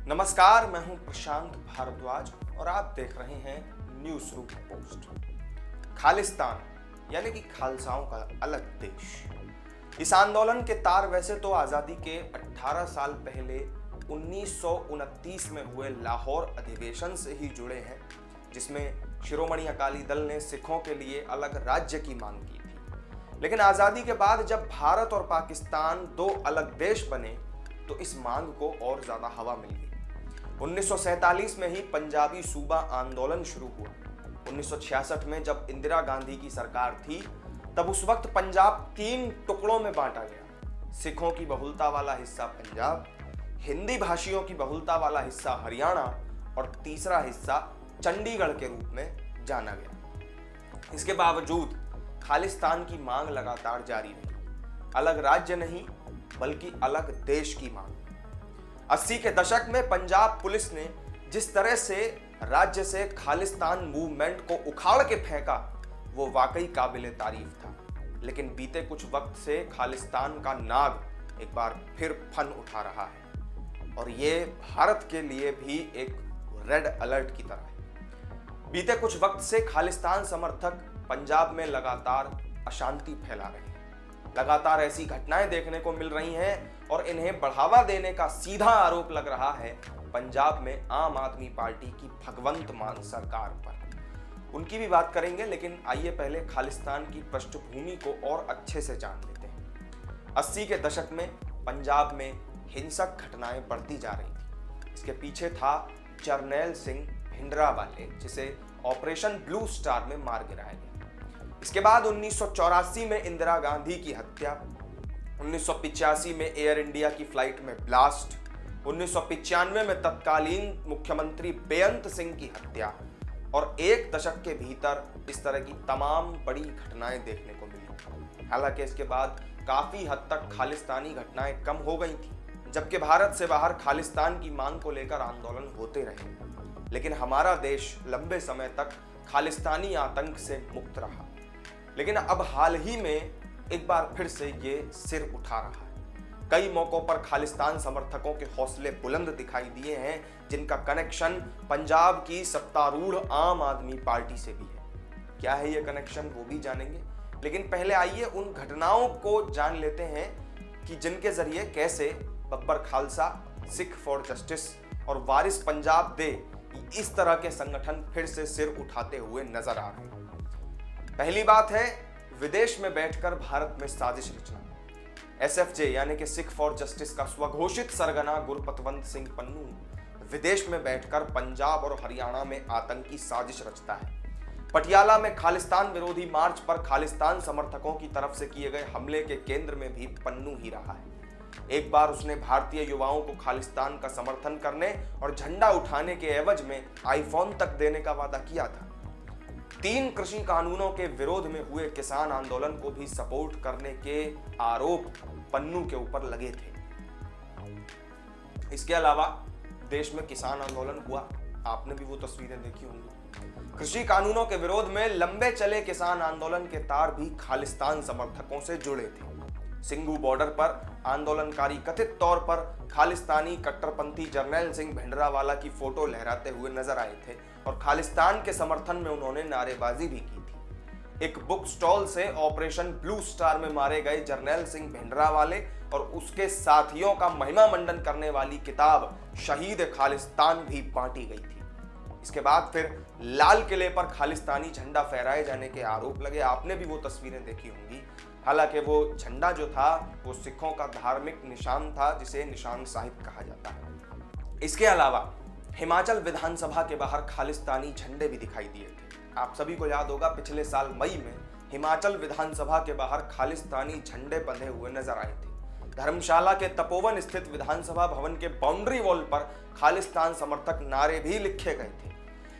नमस्कार, मैं हूं प्रशांत भारद्वाज और आप देख रहे हैं न्यूज रूम पोस्ट। खालिस्तान यानी कि खालसाओं का अलग देश। इस आंदोलन के तार वैसे तो आजादी के 18 साल पहले 1929 में हुए लाहौर अधिवेशन से ही जुड़े हैं, जिसमें शिरोमणि अकाली दल ने सिखों के लिए अलग राज्य की मांग की थी। लेकिन आजादी के बाद जब भारत और पाकिस्तान दो अलग देश बने तो इस मांग को और ज्यादा हवा मिल गई। 1947 में ही पंजाबी सूबा आंदोलन शुरू हुआ। 1966 में जब इंदिरा गांधी की सरकार थी तब उस वक्त पंजाब 3 टुकड़ों में बांटा गया। सिखों की बहुलता वाला हिस्सा पंजाब, हिंदी भाषियों की बहुलता वाला हिस्सा हरियाणा और तीसरा हिस्सा चंडीगढ़ के रूप में जाना गया। इसके बावजूद खालिस्तान की मांग लगातार जारी रही। अलग राज्य नहीं बल्कि अलग देश की मांग। 80 के दशक में पंजाब पुलिस ने जिस तरह से राज्य से खालिस्तान मूवमेंट को उखाड़ के फेंका वो वाकई काबिले तारीफ था। लेकिन बीते कुछ वक्त से खालिस्तान का नाग एक बार फिर फन उठा रहा है और ये भारत के लिए भी एक रेड अलर्ट की तरह है। बीते कुछ वक्त से खालिस्तान समर्थक पंजाब में लगातार अशांति फैला रहे हैं। लगातार ऐसी घटनाएं देखने को मिल रही हैं और इन्हें बढ़ावा देने का सीधा आरोप लग रहा है पंजाब में आम आदमी पार्टी की भगवंत मान सरकार पर। उनकी भी बात करेंगे, लेकिन आइए पहले खालिस्तान की पृष्ठभूमि को और अच्छे से जान लेते हैं। 80 के दशक में पंजाब में हिंसक घटनाएं बढ़ती जा रही थी। इसके पीछे था जरनैल सिंह भिंडरावाले, जिसे ऑपरेशन ब्लू स्टार में मार गिराया गया। इसके बाद 1984 में इंदिरा गांधी की हत्या, 1985 में एयर इंडिया की फ्लाइट में ब्लास्ट, 1995 में तत्कालीन मुख्यमंत्री बेअंत सिंह की हत्या और एक दशक के भीतर इस तरह की तमाम बड़ी घटनाएं देखने को मिली। हालांकि इसके बाद काफी हद तक खालिस्तानी घटनाएं कम हो गई थी, जबकि भारत से बाहर खालिस्तान की मांग को लेकर आंदोलन होते रहे। लेकिन हमारा देश लंबे समय तक खालिस्तानी आतंक से मुक्त रहा। लेकिन अब हाल ही में एक बार फिर से ये सिर उठा रहा है। कई मौकों पर खालिस्तान समर्थकों के हौसले बुलंद दिखाई दिए हैं, जिनका कनेक्शन पंजाब की सत्तारूढ़ आम आदमी पार्टी से भी है। क्या है ये कनेक्शन वो भी जानेंगे, लेकिन पहले आइए उन घटनाओं को जान लेते हैं कि जिनके जरिए कैसे बब्बर खालसा, सिख फॉर जस्टिस और वारिस पंजाब दे इस तरह के संगठन फिर से सिर उठाते हुए नजर आ रहे हैं। पहली बात है विदेश में बैठकर भारत में साजिश रचना। एसएफजे यानी कि सिख फॉर जस्टिस का स्वघोषित सरगना गुरपतवंत सिंह पन्नू विदेश में बैठकर पंजाब और हरियाणा में आतंकी साजिश रचता है। पटियाला में खालिस्तान विरोधी मार्च पर खालिस्तान समर्थकों की तरफ से किए गए हमले के केंद्र में भी पन्नू ही रहा है। एक बार उसने भारतीय युवाओं को खालिस्तान का समर्थन करने और झंडा उठाने के एवज में आईफोन तक देने का वादा किया था। 3 कृषि कानूनों के विरोध में हुए किसान आंदोलन को भी सपोर्ट करने के आरोप पन्नू के ऊपर लगे थे। इसके अलावा देश में किसान आंदोलन हुआ, आपने भी वो तस्वीरें देखी होंगी। कृषि कानूनों के विरोध में लंबे चले किसान आंदोलन के तार भी खालिस्तान समर्थकों से जुड़े थे। सिंगू बॉर्डर पर आंदोलनकारी कथित तौर पर खालिस्तानी कट्टरपंथी जरनैल सिंह भिंडरावाला की फोटो लहराते हुए नजर आए थे और खालिस्तान के समर्थन में उन्होंने नारेबाजी भी की थी। एक बुक स्टॉल से ऑपरेशन ब्लू स्टार में मारे गए जरनैल सिंह भिंडरावाले और उसके साथियों का महिमा मंडन करने वाली किताब शहीद खालिस्तान भी बांटी गई थी। इसके बाद फिर लाल किले पर खालिस्तानी झंडा फहराए जाने के आरोप लगे। आपने भी वो तस्वीरें देखी होंगी। हालांकि वो झंडा जो था वो सिखों का धार्मिक निशान था, जिसे निशान साहिब कहा जाता है। इसके अलावा हिमाचल विधानसभा के बाहर खालिस्तानी झंडे भी दिखाई दिए थे। आप सभी को याद होगा पिछले साल मई में हिमाचल विधानसभा के बाहर खालिस्तानी झंडे बंधे हुए नजर आए थे। धर्मशाला के तपोवन स्थित विधानसभा भवन के बाउंड्री वॉल पर खालिस्तान समर्थक नारे भी लिखे गए थे।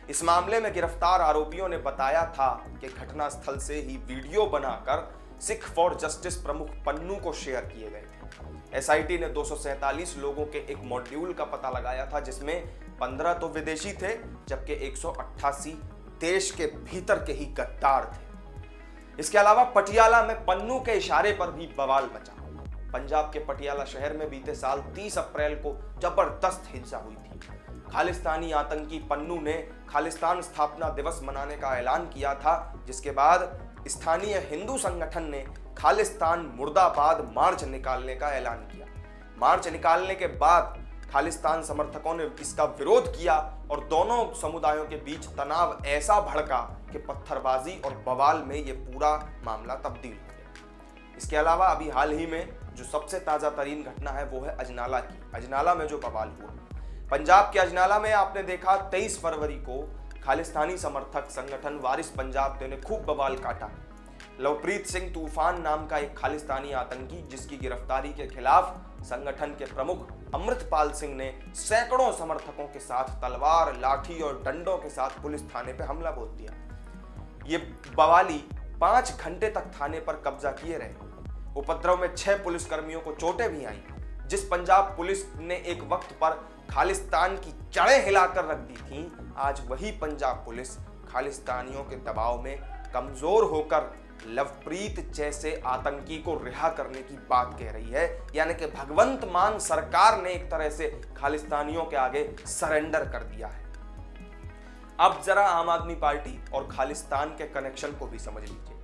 इस मामले में गिरफ्तार आरोपियों ने बताया था कि घटना स्थल से ही वीडियो बनाकर सिख फॉर जस्टिस प्रमुख पन्नू को शेयर किए गए थे। एसआईटी ने 247 लोगों के एक मॉड्यूल का पता लगाया था, जिसमें 15 तो विदेशी थे जबकि 188 देश के भीतर के ही गद्दार थे। इसके अलावा पटियाला में पन्नू के इशारे पर भी बवाल मचा। पंजाब के पटियाला शहर में बीते साल 30 अप्रैल को जबरदस्त हिंसा हुई थी। खालिस्तानी आतंकी पन्नू ने खालिस्तान स्थापना दिवस मनाने का ऐलान किया था, जिसके बाद स्थानीय हिंदू संगठन ने खालिस्तान मुर्दाबाद मार्च निकालने का ऐलान किया। मार्च निकालने के बाद खालिस्तान समर्थकों ने इसका विरोध किया और दोनों समुदायों के बीच तनाव ऐसा भड़का कि पत्थरबाजी और बवाल में यह पूरा मामला तब्दील हो गया। इसके अलावा अभी हाल ही में जो सबसे ताजा तरीन घटना है वो है अजनाला की। अजनाला में जो बवाल हुआ, पंजाब के अजनाला में आपने देखा 23 फरवरी को खालिस्तानी समर्थक संगठन वारिस पंजाब ने खूब बवाल काटा। लवप्रीत सिंह तूफान नाम का एक खालिस्तानी आतंकी, जिसकी गिरफ्तारी के खिलाफ संगठन के प्रमुख अमृतपाल सिंह ने सैकड़ों समर्थकों के साथ तलवार, लाठी और डंडों के साथ पुलिस थाने पर हमला बोल दिया। ये बवाली 5 घंटे तक थाने पर कब्जा किए रहे। उपद्रव में 6 पुलिसकर्मियों को चोटें भी आई। जिस पंजाब पुलिस ने एक वक्त पर खालिस्तान की जड़ें हिलाकर रख दी थी, आज वही पंजाब पुलिस खालिस्तानियों के दबाव में कमजोर होकर लवप्रीत जैसे आतंकी को रिहा करने की बात कह रही है। यानी कि भगवंत मान सरकार ने एक तरह से खालिस्तानियों के आगे सरेंडर कर दिया है। अब जरा आम आदमी पार्टी और खालिस्तान के कनेक्शन को भी समझ लीजिए।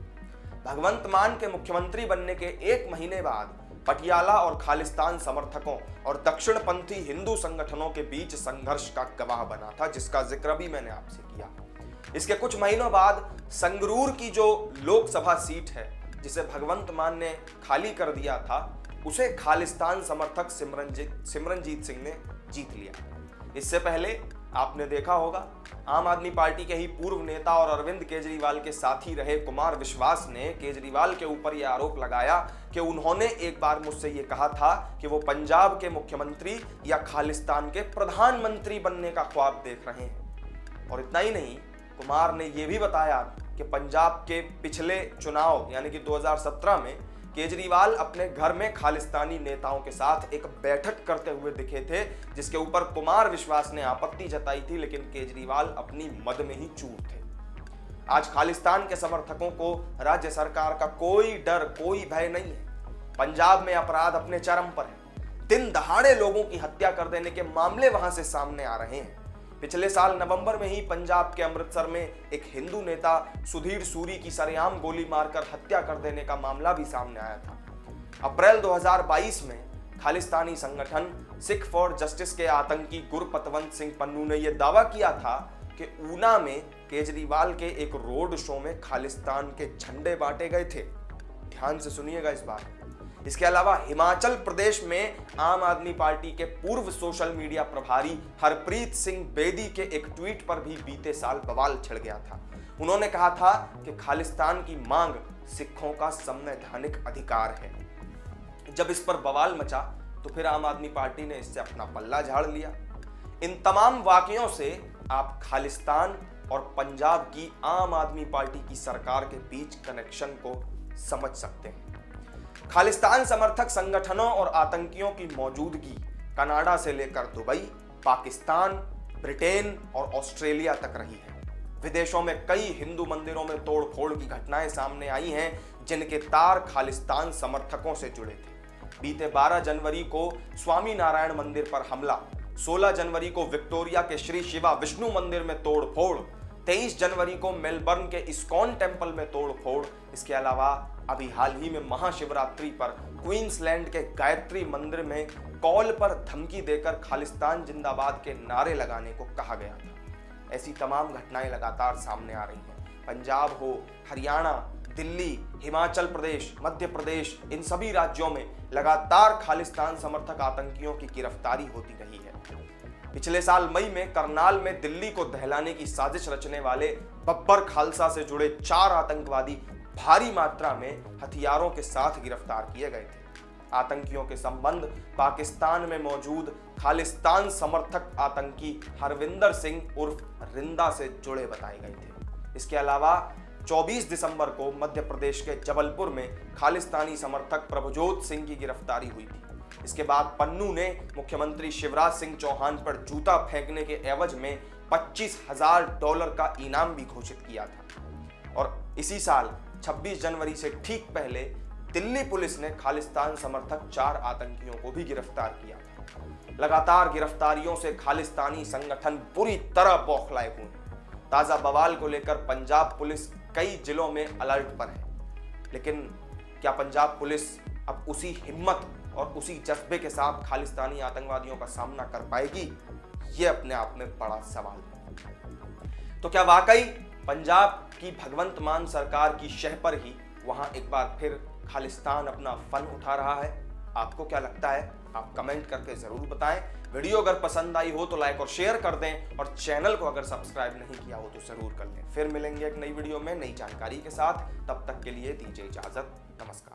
भगवंत मान के मुख्यमंत्री बनने के 1 महीने बाद पटियाला और खालिस्तान समर्थकों और दक्षिणपंथी हिंदू संगठनों के बीच संघर्ष का गवाह बना था, जिसका जिक्र भी मैंने आपसे किया। इसके कुछ महीनों बाद संगरूर की जो लोकसभा सीट है, जिसे भगवंत मान ने खाली कर दिया था, उसे खालिस्तान समर्थक सिमरनजीत सिंह ने जीत लिया। इससे पहले आपने देखा होगा आम आदमी पार्टी के ही पूर्व नेता और अरविंद केजरीवाल के साथी रहे कुमार विश्वास ने केजरीवाल के ऊपर यह आरोप लगाया कि उन्होंने एक बार मुझसे यह कहा था कि वो पंजाब के मुख्यमंत्री या खालिस्तान के प्रधानमंत्री बनने का ख्वाब देख रहे हैं। और इतना ही नहीं, कुमार ने यह भी बताया कि पंजाब के पिछले चुनाव यानी कि 2017 में केजरीवाल अपने घर में खालिस्तानी नेताओं के साथ एक बैठक करते हुए दिखे थे, जिसके ऊपर कुमार विश्वास ने आपत्ति जताई थी, लेकिन केजरीवाल अपनी मद में ही चूर थे। आज खालिस्तान के समर्थकों को राज्य सरकार का कोई डर, कोई भय नहीं है। पंजाब में अपराध अपने चरम पर है। दिन दहाड़े लोगों की हत्या कर देने के मामले वहां से सामने आ रहे हैं। पिछले साल नवंबर में ही पंजाब के अमृतसर में एक हिंदू नेता सुधीर सूरी की सरेआम गोली मारकर हत्या कर देने का मामला भी सामने आया था। अप्रैल 2022 में खालिस्तानी संगठन सिख फॉर जस्टिस के आतंकी गुरपतवंत सिंह पन्नू ने यह दावा किया था कि ऊना में केजरीवाल के एक रोड शो में खालिस्तान के झंडे बांटे गए थे। ध्यान से सुनिएगा इस बात। इसके अलावा हिमाचल प्रदेश में आम आदमी पार्टी के पूर्व सोशल मीडिया प्रभारी हरप्रीत सिंह बेदी के एक ट्वीट पर भी बीते साल बवाल छिड़ गया था। उन्होंने कहा था कि खालिस्तान की मांग सिखों का संवैधानिक अधिकार है। जब इस पर बवाल मचा तो फिर आम आदमी पार्टी ने इससे अपना पल्ला झाड़ लिया। इन तमाम वाकयों से आप खालिस्तान और पंजाब की आम आदमी पार्टी की सरकार के बीच कनेक्शन को समझ सकते हैं। खालिस्तान समर्थक संगठनों और आतंकियों की मौजूदगी कनाडा से लेकर दुबई, पाकिस्तान, ब्रिटेन और ऑस्ट्रेलिया तक रही है। विदेशों में कई हिंदू मंदिरों में तोड़फोड़ की घटनाएं सामने आई हैं, जिनके तार खालिस्तान समर्थकों से जुड़े थे। बीते 12 जनवरी को स्वामी नारायण मंदिर पर हमला, 16 जनवरी को विक्टोरिया के श्री शिवा विष्णु मंदिर में तोड़फोड़, 23 जनवरी को मेलबर्न के इस्कॉन टेम्पल में तोड़फोड़। इसके अलावा अभी हाल ही में महाशिवरात्रि पर क्वींसलैंड के गायत्री मंदिर में कॉल पर धमकी देकर खालिस्तान जिंदाबाद के नारे लगाने को कहा गया था। ऐसी तमाम घटनाएं लगातार सामने आ रही हैं। पंजाब हो, हरियाणा, दिल्ली, हिमाचल प्रदेश, मध्य प्रदेश, इन सभी राज्यों में लगातार खालिस्तान समर्थक आतंकियों की गिरफ्तारी होती रही है। पिछले साल मई में करनाल में दिल्ली को दहलाने की साजिश रचने वाले बब्बर खालसा से जुड़े 4 आतंकवादी भारी मात्रा में हथियारों के साथ गिरफ्तार किए गए थे। आतंकियों के संबंध पाकिस्तान में मौजूद खालिस्तान समर्थक आतंकी हरविंदर सिंह उर्फ रिंदा से जुड़े बताए गए थे। इसके अलावा 24 दिसंबर को मध्य प्रदेश के जबलपुर में खालिस्तानी समर्थक प्रभुजोत सिंह की गिरफ्तारी हुई थी। इसके बाद पन्नू ने मुख्यमंत्री शिवराज सिंह चौहान पर जूता फेंकने के एवज में $25,000 का इनाम भी घोषित किया था। और इसी साल 26 जनवरी से ठीक पहले दिल्ली पुलिस ने खालिस्तान समर्थक 4 आतंकियों को भी गिरफ्तार किया था। लगातार गिरफ्तारियों से खालिस्तानी संगठन बुरी तरह बौखलाए हुए हैं। ताजा बवाल को लेकर पंजाब पुलिस कई जिलों में अलर्ट पर है, लेकिन क्या पंजाब पुलिस अब उसी हिम्मत और उसी जज्बे के साथ खालिस्तानी आतंकवादियों का सामना कर पाएगी? यह अपने आप में बड़ा सवाल है। तो क्या वाकई पंजाब की भगवंत मान सरकार की शह पर ही वहां एक बार फिर खालिस्तान अपना फन उठा रहा है? आपको क्या लगता है? आप कमेंट करके जरूर बताएं। वीडियो अगर पसंद आई हो तो लाइक और शेयर कर दें, और चैनल को अगर सब्सक्राइब नहीं किया हो तो जरूर कर लें। फिर मिलेंगे एक नई वीडियो में नई जानकारी के साथ। तब तक के लिए दीजिए इजाजत। नमस्कार।